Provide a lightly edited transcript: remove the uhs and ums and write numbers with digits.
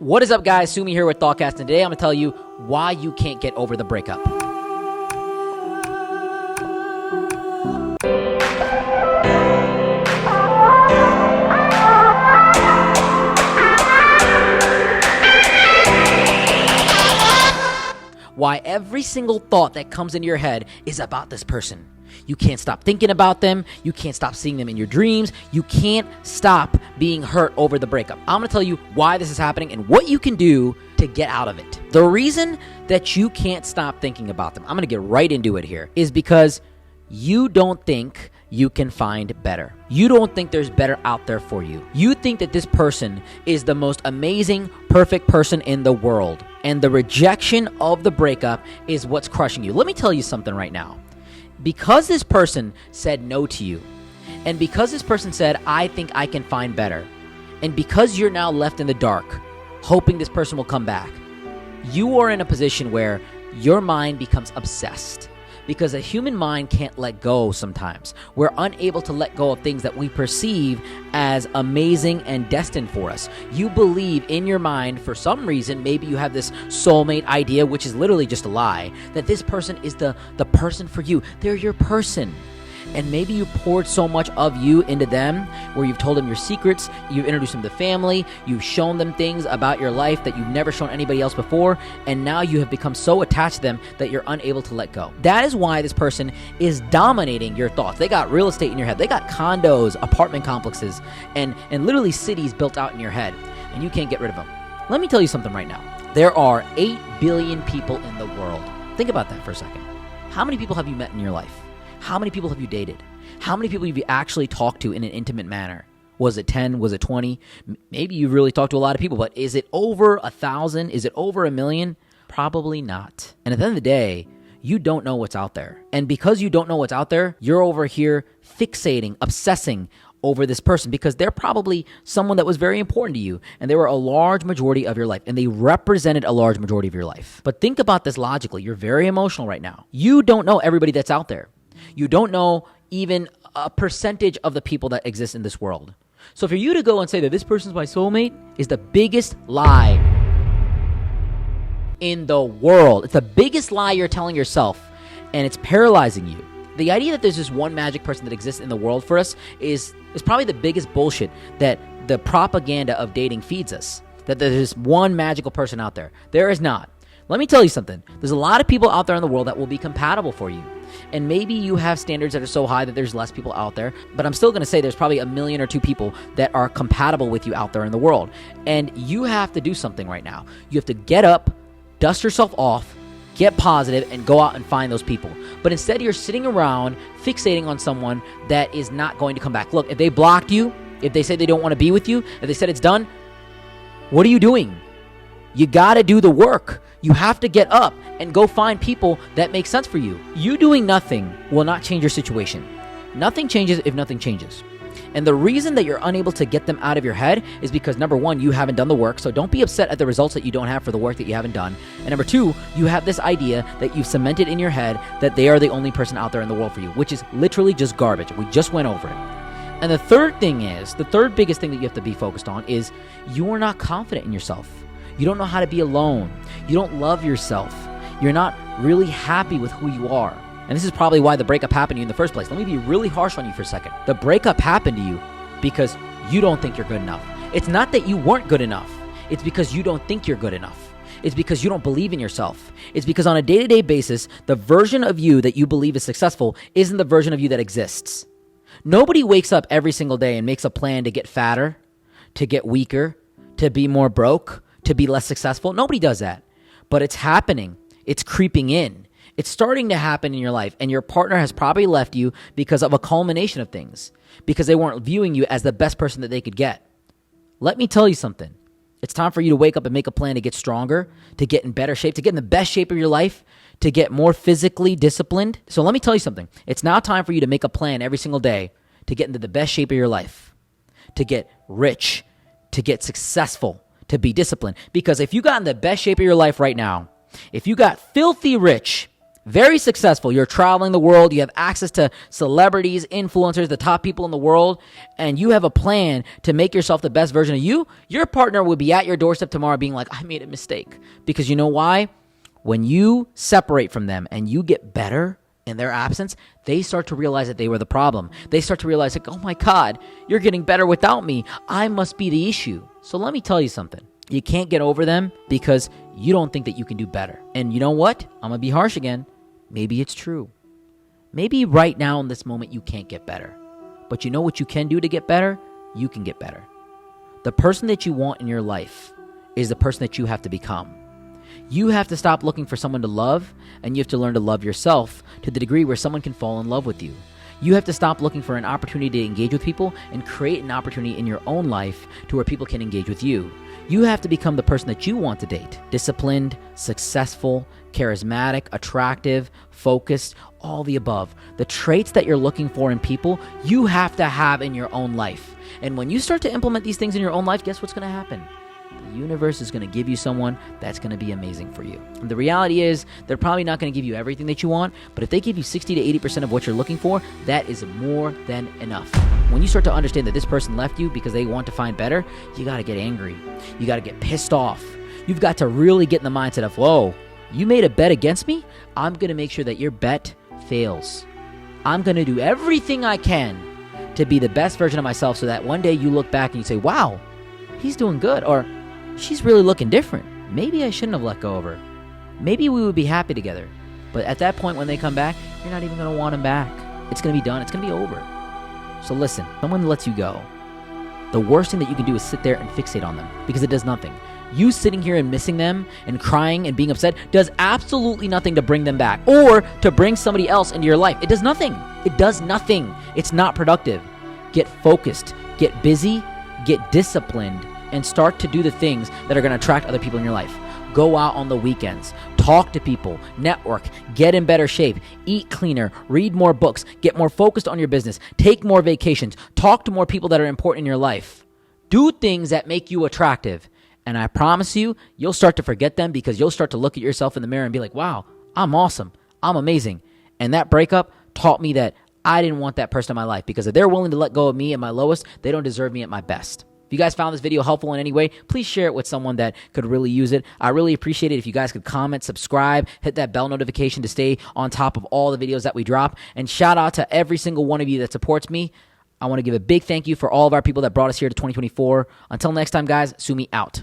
What is up, guys? Sumi here with ThoughtCast, and today I'm going to tell you why you can't get over the breakup. Why every single thought that comes into your head is about this person. You can't stop thinking about them. You can't stop seeing them in your dreams. You can't stop being hurt over the breakup. I'm going to tell you why this is happening and what you can do to get out of it. The reason that you can't stop thinking about them, I'm going to get right into it here, is because you don't think you can find better. You don't think there's better out there for you. You think that this person is the most amazing, perfect person in the world. And the rejection of the breakup is what's crushing you. Let me tell you something right now. Because this person said no to you, and because this person said, I think I can find better, and because you're now left in the dark, hoping this person will come back, you are in a position where your mind becomes obsessed. Because a human mind can't let go sometimes. We're unable to let go of things that we perceive as amazing and destined for us. You believe in your mind, for some reason, maybe you have this soulmate idea, which is literally just a lie, that this person is the person for you. They're your person. And maybe you poured so much of you into them, where you've told them your secrets, you've introduced them to family, you've shown them things about your life that you've never shown anybody else before, and now you have become so attached to them that you're unable to let go. That is why this person is dominating your thoughts. They got real estate in your head. They got condos, apartment complexes, and literally cities built out in your head, and you can't get rid of them. Let me tell you something right now. There are 8 billion people in the world. Think about that for a second. How many people have you met in your life? How many people have you dated? How many people have you actually talked to in an intimate manner? Was it 10? Was it 20? Maybe you really talked to a lot of people, but is it over 1,000? Is it over 1,000,000? Probably not. And at the end of the day, you don't know what's out there. And because you don't know what's out there, you're over here fixating, obsessing over this person because they're probably someone that was very important to you, and they were a large majority of your life, and they represented a large majority of your life. But think about this logically. You're very emotional right now. You don't know everybody that's out there. You don't know even a percentage of the people that exist in this world. So for you to go and say that this person's my soulmate is the biggest lie in the world. It's the biggest lie you're telling yourself, and it's paralyzing you. The idea that there's this one magic person that exists in the world for us is probably the biggest bullshit that the propaganda of dating feeds us, that there's this one magical person out there. There is not. Let me tell you something. There's a lot of people out there in the world that will be compatible for you. And maybe you have standards that are so high that there's less people out there, but I'm still going to say there's probably 1 million or 2 people that are compatible with you out there in the world. And you have to do something right now. You have to get up, dust yourself off, get positive, and go out and find those people. But instead, you're sitting around fixating on someone that is not going to come back. Look, if they blocked you, if they say they don't want to be with you, if they said it's done, what are you doing? You got to do the work. You have to get up and go find people that make sense for you. You doing nothing will not change your situation. Nothing changes if nothing changes. And the reason that you're unable to get them out of your head is because, number one, you haven't done the work, so don't be upset at the results that you don't have for the work that you haven't done. And number two, you have this idea that you've cemented in your head that they are the only person out there in the world for you, which is literally just garbage. We just went over it. And the third biggest thing that you have to be focused on is you are not confident in yourself. You don't know how to be alone. You don't love yourself. You're not really happy with who you are. And this is probably why the breakup happened to you in the first place. Let me be really harsh on you for a second. The breakup happened to you because you don't think you're good enough. It's not that you weren't good enough. It's because you don't think you're good enough. It's because you don't believe in yourself. It's because on a day-to-day basis, the version of you that you believe is successful isn't the version of you that exists. Nobody wakes up every single day and makes a plan to get fatter, to get weaker, to be more broke, to be less successful. Nobody does that. But it's happening. It's creeping in. It's starting to happen in your life, and your partner has probably left you because of a culmination of things, because they weren't viewing you as the best person that they could get. Let me tell you something. It's time for you to wake up and make a plan to get stronger, to get in better shape, to get in the best shape of your life, to get more physically disciplined. So let me tell you something. It's now time for you to make a plan every single day to get into the best shape of your life, to get rich, to get successful, to be disciplined. Because if you got in the best shape of your life right now, if you got filthy rich, very successful. You're traveling the world. You have access to celebrities, influencers, the top people in the world, and you have a plan to make yourself the best version of you. Your partner will be at your doorstep tomorrow being like, I made a mistake. Because you know why? When you separate from them and you get better in their absence, they start to realize that they were the problem. They start to realize, like, oh my God, you're getting better without me. I must be the issue. So let me tell you something. You can't get over them because you don't think that you can do better. And you know what? I'm going to be harsh again. Maybe it's true. Maybe right now in this moment you can't get better. But you know what you can do to get better? You can get better. The person that you want in your life is the person that you have to become. You have to stop looking for someone to love, and you have to learn to love yourself to the degree where someone can fall in love with you. You have to stop looking for an opportunity to engage with people and create an opportunity in your own life to where people can engage with you. You have to become the person that you want to date. Disciplined, successful, charismatic, attractive, focused, all the above. The traits that you're looking for in people, you have to have in your own life. And when you start to implement these things in your own life, guess what's going to happen? The universe is going to give you someone that's going to be amazing for you. And the reality is, they're probably not going to give you everything that you want, but if they give you 60 to 80% of what you're looking for, that is more than enough. When you start to understand that this person left you because they want to find better, you got to get angry. You got to get pissed off. You've got to really get in the mindset of, whoa, you made a bet against me? I'm going to make sure that your bet fails. I'm going to do everything I can to be the best version of myself so that one day you look back and you say, wow, he's doing good, or she's really looking different. Maybe I shouldn't have let go of her. Maybe we would be happy together. But at that point when they come back, you're not even going to want them back. It's going to be done. It's going to be over. So listen, someone lets you go. The worst thing that you can do is sit there and fixate on them because it does nothing. You sitting here and missing them and crying and being upset does absolutely nothing to bring them back or to bring somebody else into your life. It does nothing. It does nothing. It's not productive. Get focused, get busy, get disciplined, and start to do the things that are going to attract other people in your life. Go out on the weekends, talk to people, network, get in better shape, eat cleaner, read more books, get more focused on your business, take more vacations, talk to more people that are important in your life. Do things that make you attractive. And I promise you, you'll start to forget them because you'll start to look at yourself in the mirror and be like, wow, I'm awesome. I'm amazing. And that breakup taught me that I didn't want that person in my life because if they're willing to let go of me at my lowest, they don't deserve me at my best. If you guys found this video helpful in any way, please share it with someone that could really use it. I really appreciate it if you guys could comment, subscribe, hit that bell notification to stay on top of all the videos that we drop. And shout out to every single one of you that supports me. I want to give a big thank you for all of our people that brought us here to 2024. Until next time, guys, Sumi out.